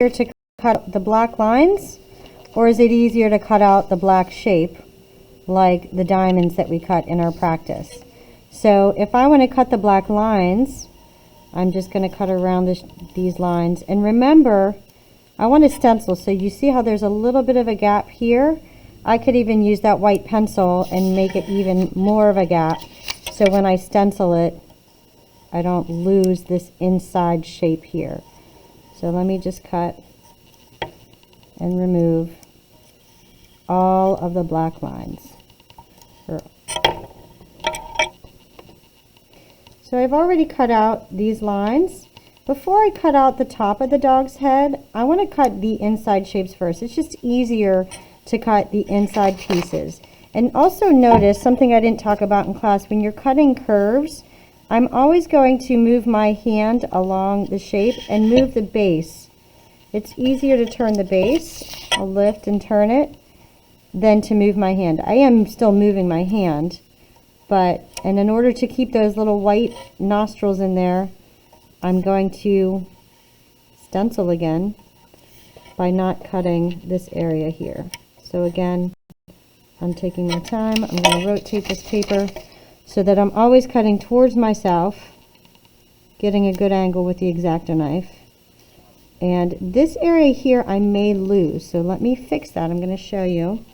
to cut the black lines, or is it easier to cut out the black shape like the diamonds that we cut in our practice? So if I want to cut the black lines, I'm just going to cut around these lines. And remember, I want to stencil, so you see how there's a little bit of a gap here? I could even use that white pencil and make it even more of a gap, so when I stencil it, I don't lose this inside shape here. So let me just cut and remove all of the black lines. So I've already cut out these lines. Before I cut out the top of the dog's head, I want to cut the inside shapes first. It's just easier to cut the inside pieces. And also notice something I didn't talk about in class. When you're cutting curves, I'm always going to move my hand along the shape and move the base. It's easier to turn the base, I'll lift and turn it, than to move my hand. I am still moving my hand, and in order to keep those little white nostrils in there, I'm going to stencil again by not cutting this area here. So again, I'm taking my time. I'm going to rotate this paper so that I'm always cutting towards myself, getting a good angle with the X-Acto knife. And this area here I may lose, so let me fix that. I'm going to show you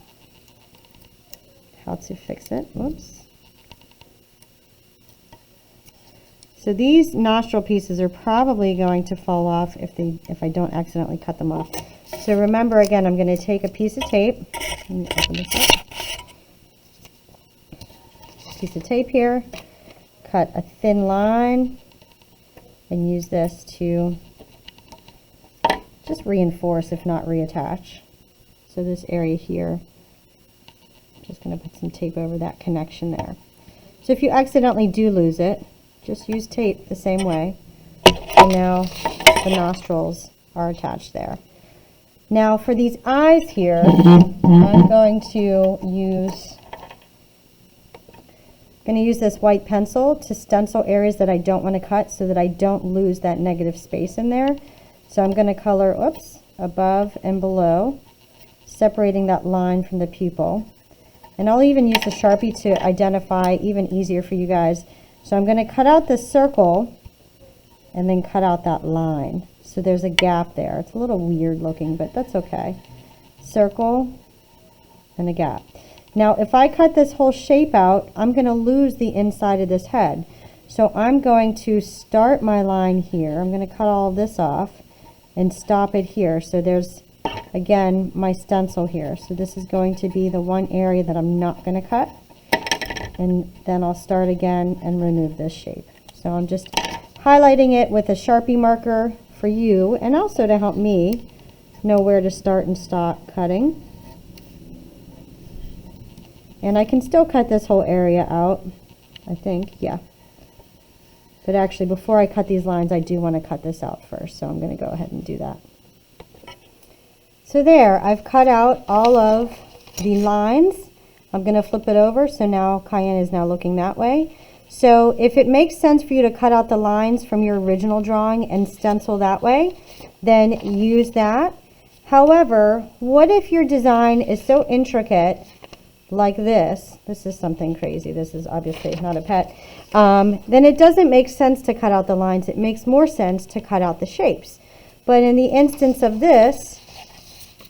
how to fix it. Whoops. So these nostril pieces are probably going to fall off if I don't accidentally cut them off. So remember, again, I'm going to take a piece of tape. Let me open this up. Piece of tape here, cut a thin line, and use this to just reinforce, if not reattach. So this area here, I'm just going to put some tape over that connection there. So if you accidentally do lose it, just use tape the same way. And now the nostrils are attached there. Now for these eyes here, I'm going to use this white pencil to stencil areas that I don't want to cut so that I don't lose that negative space in there. So I'm going to color, above and below, separating that line from the pupil. And I'll even use the Sharpie to identify, even easier for you guys. So I'm going to cut out this circle and then cut out that line. So there's a gap there. It's a little weird looking, but that's okay. Circle and a gap. Now if I cut this whole shape out, I'm going to lose the inside of this head. So I'm going to start my line here. I'm going to cut all of this off and stop it here. So there's, again, my stencil here. So this is going to be the one area that I'm not going to cut. And then I'll start again and remove this shape. So I'm just highlighting it with a Sharpie marker for you, and also to help me know where to start and stop cutting. And I can still cut this whole area out, I think, yeah. But actually, before I cut these lines, I do want to cut this out first, so I'm going to go ahead and do that. So there, I've cut out all of the lines. I'm going to flip it over, so now Cayenne is now looking that way. So if it makes sense for you to cut out the lines from your original drawing and stencil that way, then use that. However, what if your design is so intricate like this? This is something crazy. This is obviously not a pet. Then it doesn't make sense to cut out the lines. It makes more sense to cut out the shapes. But in the instance of this,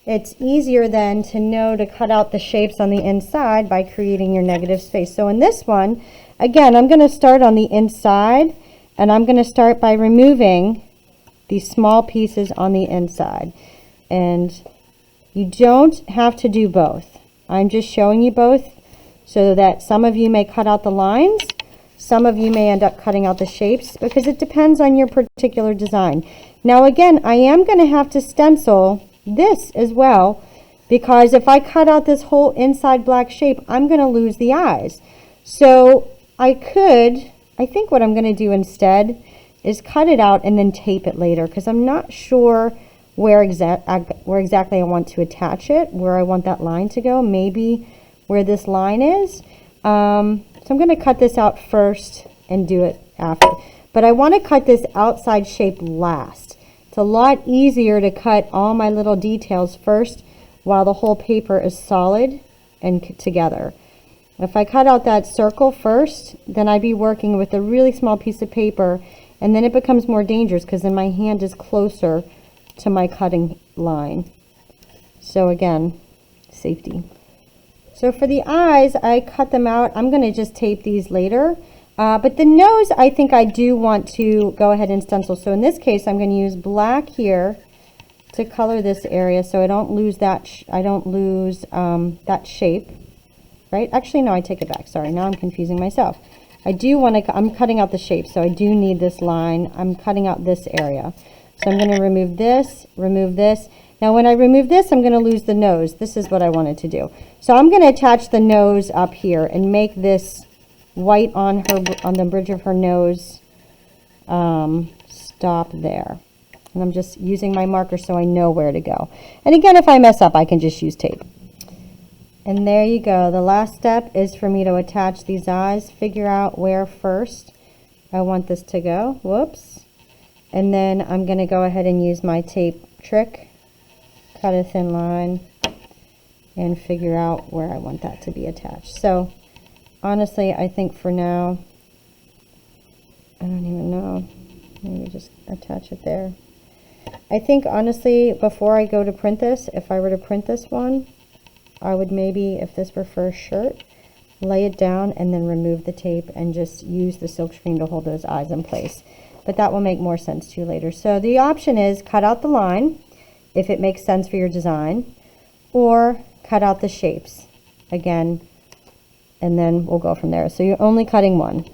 it's easier then to know to cut out the shapes on the inside by creating your negative space. So in this one, again, I'm going to start on the inside, and I'm going to start by removing these small pieces on the inside. And you don't have to do both. I'm just showing you both so that some of you may cut out the lines, some of you may end up cutting out the shapes, because it depends on your particular design. Now again, I am going to have to stencil this as well, because if I cut out this whole inside black shape, I'm going to lose the eyes. So I think what I'm going to do instead is cut it out and then tape it later, because I'm not sure where exactly I want to attach it, where I want that line to go, maybe where this line is. So I'm going to cut this out first and do it after. But I want to cut this outside shape last, It's a lot easier to cut all my little details first while the whole paper is solid and together. If I cut out that circle first, then I'd be working with a really small piece of paper, and then it becomes more dangerous because then my hand is closer to my cutting line. So again, safety. So for the eyes, I cut them out. I'm going to just tape these later. But the nose, I think I do want to go ahead and stencil. So in this case, I'm going to use black here to color this area so I don't lose that. That shape, right? Actually, no, I take it back. Sorry, now I'm confusing myself. I do want to. I'm cutting out the shape, so I do need this line. I'm cutting out this area. So I'm going to remove this, remove this. Now, when I remove this, I'm going to lose the nose. This is what I wanted to do. So I'm going to attach the nose up here and make this white on the bridge of her nose stop there. And I'm just using my marker so I know where to go. And again, if I mess up, I can just use tape. And there you go. The last step is for me to attach these eyes, figure out where first I want this to go. Whoops. And then I'm going to go ahead and use my tape trick, cut a thin line, and figure out where I want that to be attached. So honestly, I think for now, I don't even know. Maybe just attach it there. I think honestly, before I go to print this, if I were to print this one, I would maybe, if this were for a shirt, lay it down and then remove the tape and just use the silk screen to hold those eyes in place. But that will make more sense to you later. So the option is cut out the line if it makes sense for your design, or cut out the shapes again, and then we'll go from there. So you're only cutting one.